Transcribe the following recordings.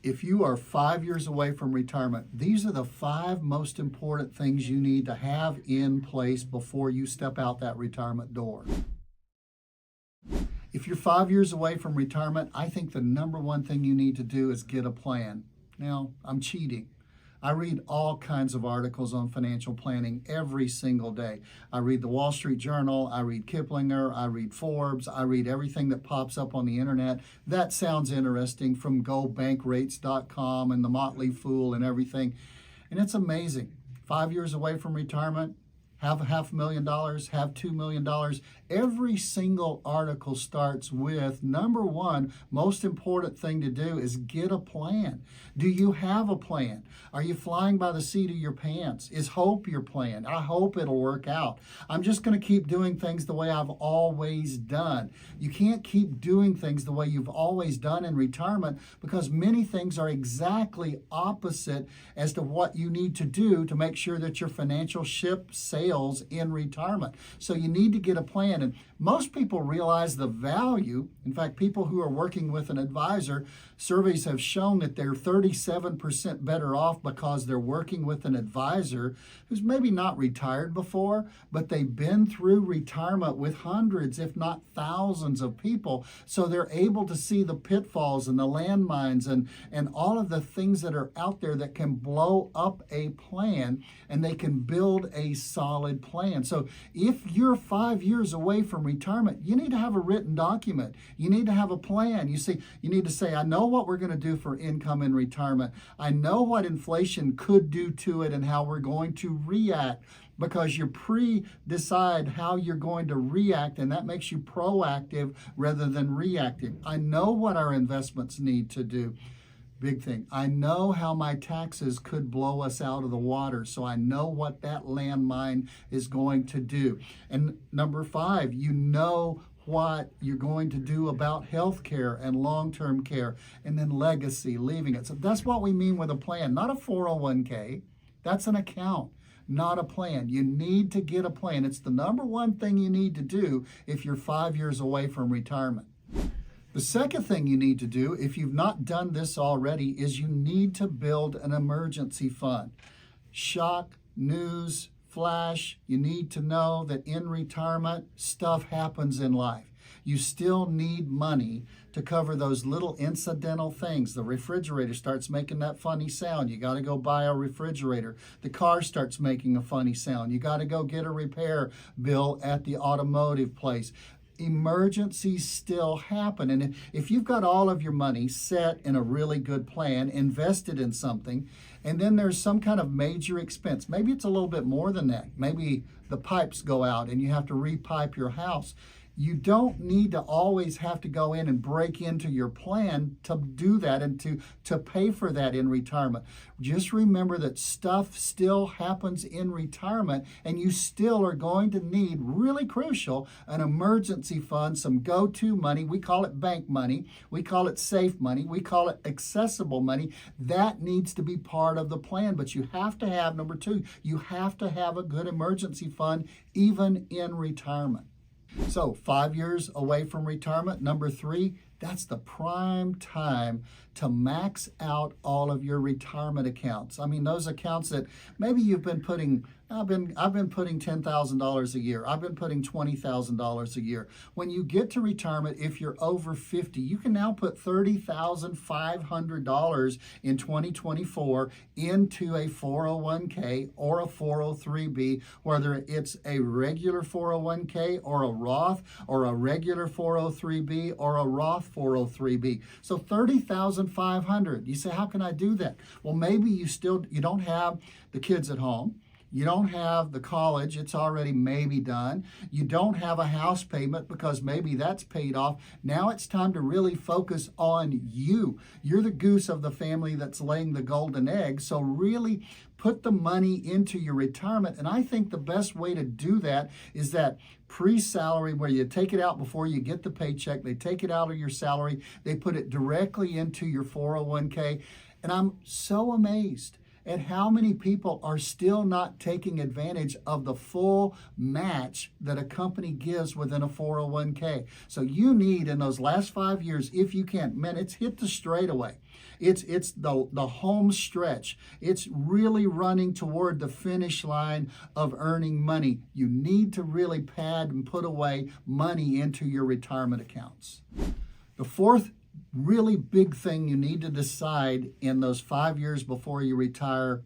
If you are 5 years away from retirement, these are the 5 most important things you need to have in place before you step out that retirement door. If you're 5 years away from retirement, I think the number one thing you need to do is get a plan. Now, I'm cheating. I read all kinds of articles on financial planning every single day. I read the Wall Street Journal, I read Kiplinger, I read Forbes, I read everything that pops up on the internet. That sounds interesting, from GoBankRates.com and the Motley Fool and everything. And it's amazing. 5 years away from retirement, have $500,000, have $2 million. Every single article starts with, number one, most important thing to do is get a plan. Do you have a plan? Are you flying by the seat of your pants? Is hope your plan? I hope it'll work out. I'm just going to keep doing things the way I've always done. You can't keep doing things the way you've always done in retirement, because many things are exactly opposite as to what you need to do to make sure that your financial ship sails in retirement. So you need to get a plan. And most people realize the value. In fact, people who are working with an advisor, surveys have shown that they're 37% better off because they're working with an advisor who's maybe not retired before, but they've been through retirement with hundreds, if not thousands of people. So they're able to see the pitfalls and the landmines and all of the things that are out there that can blow up a plan, and they can build a solid plan. So if you're 5 years away from retirement, you need to have a written document. You need to have a plan. You need to say, I know what we're going to do for income in retirement. I know what inflation could do to it and how we're going to react, because you pre-decide how you're going to react, and that makes you proactive rather than reactive. I know what our investments need to do. Big thing. I know how my taxes could blow us out of the water, so I know what that landmine is going to do. And number 5, you know what you're going to do about health care and long-term care, and then legacy, leaving it. So that's what we mean with a plan, not a 401k. That's an account, not a plan. You need to get a plan. It's the number one thing you need to do if you're 5 years away from retirement. The second thing you need to do, if you've not done this already, is you need to build an emergency fund. Shock, news, flash, you need to know that in retirement, stuff happens in life. You still need money to cover those little incidental things. The refrigerator starts making that funny sound. You got to go buy a refrigerator. The car starts making a funny sound. You got to go get a repair bill at the automotive place. Emergencies still happen. And if you've got all of your money set in a really good plan, invested in something, and then there's some kind of major expense, maybe it's a little bit more than that. Maybe the pipes go out and you have to repipe your house. You don't need to always have to go in and break into your plan to do that and to pay for that in retirement. Just remember that stuff still happens in retirement, and you still are going to need, really crucial, an emergency fund, some go-to money. We call it bank money. We call it safe money. We call it accessible money. That needs to be part of the plan. But you have to have, number 2, you have to have a good emergency fund even in retirement. So 5 years away from retirement, number 3, that's the prime time to max out all of your retirement accounts. I mean, those accounts that maybe you've been putting, I've been putting $10,000 a year. I've been putting $20,000 a year. When you get to retirement, if you're over 50, you can now put $30,500 in 2024 into a 401k or a 403b, whether it's a regular 401k or a Roth or a regular 403b or a Roth 403b. So $30,500. You say, how can I do that? Well, maybe you don't have the kids at home. You don't have the college, it's already maybe done. You don't have a house payment because maybe that's paid off. Now it's time to really focus on you. You're the goose of the family that's laying the golden egg. So really put the money into your retirement. And I think the best way to do that is that pre-salary, where you take it out before you get the paycheck. They take it out of your salary. They put it directly into your 401k. And I'm so amazed at how many people are still not taking advantage of the full match that a company gives within a 401k. So you need, in those last 5 years, if you can, man, it's hit the straightaway. It's the home stretch. It's really running toward the finish line of earning money. You need to really pad and put away money into your retirement accounts. The fourth really big thing you need to decide in those 5 years before you retire,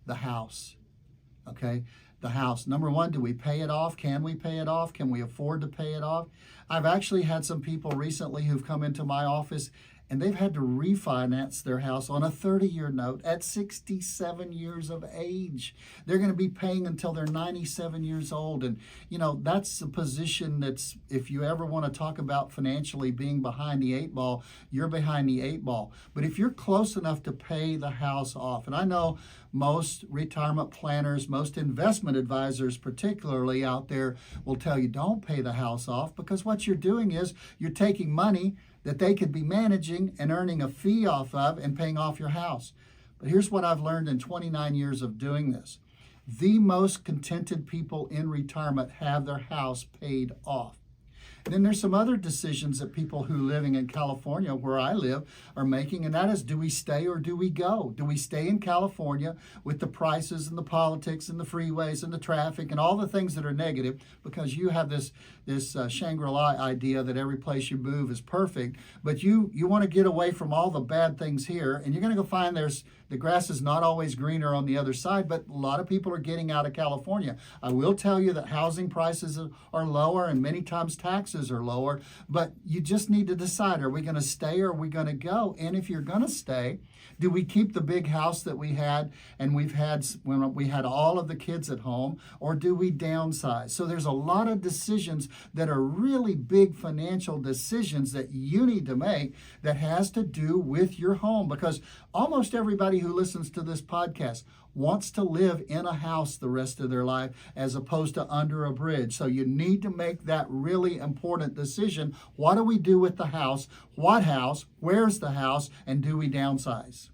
the house. Okay? The house. Number one, do we pay it off? Can we pay it off? Can we afford to pay it off? I've actually had some people recently who've come into my office and they've had to refinance their house on a 30-year note at 67 years of age. They're going to be paying until they're 97 years old. And, you know, that's a position that's, if you ever want to talk about financially being behind the 8 ball, you're behind the 8 ball. But if you're close enough to pay the house off, and I know most retirement planners, most investment advisors particularly out there will tell you, don't pay the house off, because what you're doing is you're taking money that they could be managing and earning a fee off of and paying off your house. But here's what I've learned in 29 years of doing this. The most contented people in retirement have their house paid off. And then there's some other decisions that people who living in California, where I live, are making, and that is, do we stay or do we go? Do we stay in California with the prices and the politics and the freeways and the traffic and all the things that are negative, because you have this Shangri-La idea that every place you move is perfect, but you want to get away from all the bad things here, and you're going to go find the grass is not always greener on the other side, but a lot of people are getting out of California. I will tell you that housing prices are lower and many times taxes are lower, but you just need to decide, are we going to stay or are we going to go? And if you're going to stay, do we keep the big house that we had and we've had when we had all of the kids at home, or do we downsize? So there's a lot of decisions that are really big financial decisions that you need to make that has to do with your home, because almost everybody who listens to this podcast wants to live in a house the rest of their life as opposed to under a bridge. So you need to make that really important decision. What do we do with the house? What house? Where's the house? And do we downsize?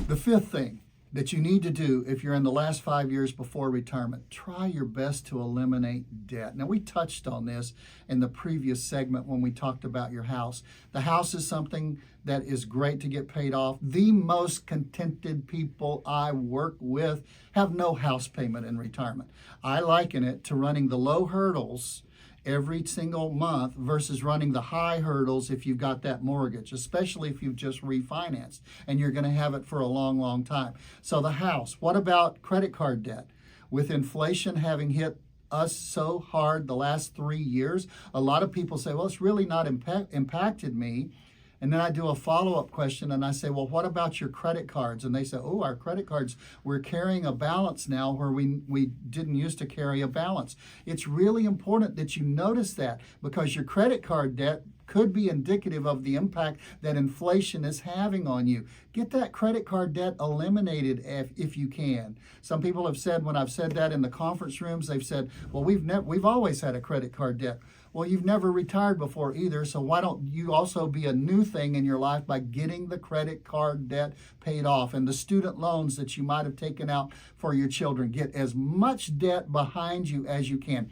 The fifth thing that you need to do if you're in the last 5 years before retirement, try your best to eliminate debt. Now, we touched on this in the previous segment when we talked about your house. The house is something that is great to get paid off. The most contented people I work with have no house payment in retirement. I liken it to running the low hurdles every single month versus running the high hurdles if you've got that mortgage, especially if you've just refinanced and you're going to have it for a long, long time. So the house. What about credit card debt? With inflation having hit us so hard the last 3 years, a lot of people say, well, it's really not impacted me. And then I do a follow-up question and I say, well, what about your credit cards? And they say, oh, our credit cards, we're carrying a balance now where we didn't used to carry a balance. It's really important that you notice that, because your credit card debt could be indicative of the impact that inflation is having on you. Get that credit card debt eliminated if you can. Some people have said, when I've said that in the conference rooms, they've said, well, we've always had a credit card debt. Well, you've never retired before either, so why don't you also be a new thing in your life by getting the credit card debt paid off, and the student loans that you might have taken out for your children. Get as much debt behind you as you can.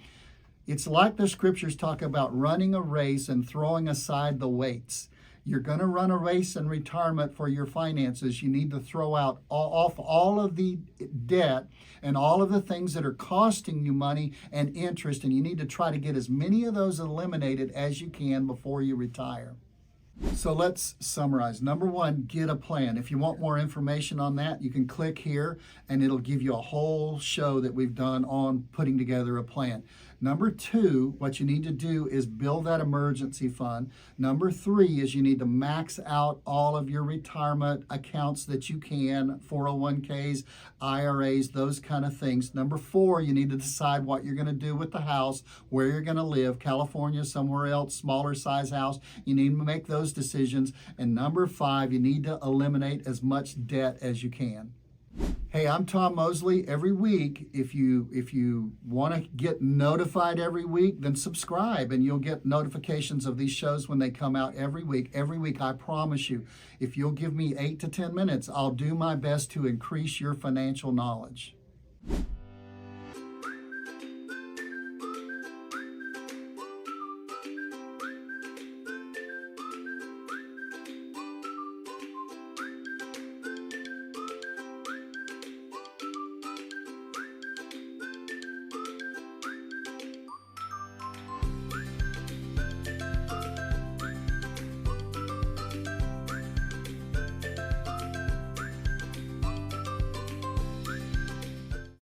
It's like the scriptures talk about running a race and throwing aside the weights. You're going to run a race in retirement for your finances. You need to throw out off all of the debt and all of the things that are costing you money and interest, and you need to try to get as many of those eliminated as you can before you retire. So let's summarize. Number one, get a plan. If you want more information on that, you can click here and it'll give you a whole show that we've done on putting together a plan. Number two, what you need to do is build that emergency fund. Number three is you need to max out all of your retirement accounts that you can, 401ks, IRAs, those kind of things. Number four, you need to decide what you're going to do with the house, where you're going to live, California, somewhere else, smaller size house. You need to make those decisions. And number five, you need to eliminate as much debt as you can. Hey, I'm Tom Mosley. Every week, if you want to get notified every week, then subscribe and you'll get notifications of these shows when they come out every week. Every week, I promise you, if you'll give me 8 to 10 minutes, I'll do my best to increase your financial knowledge.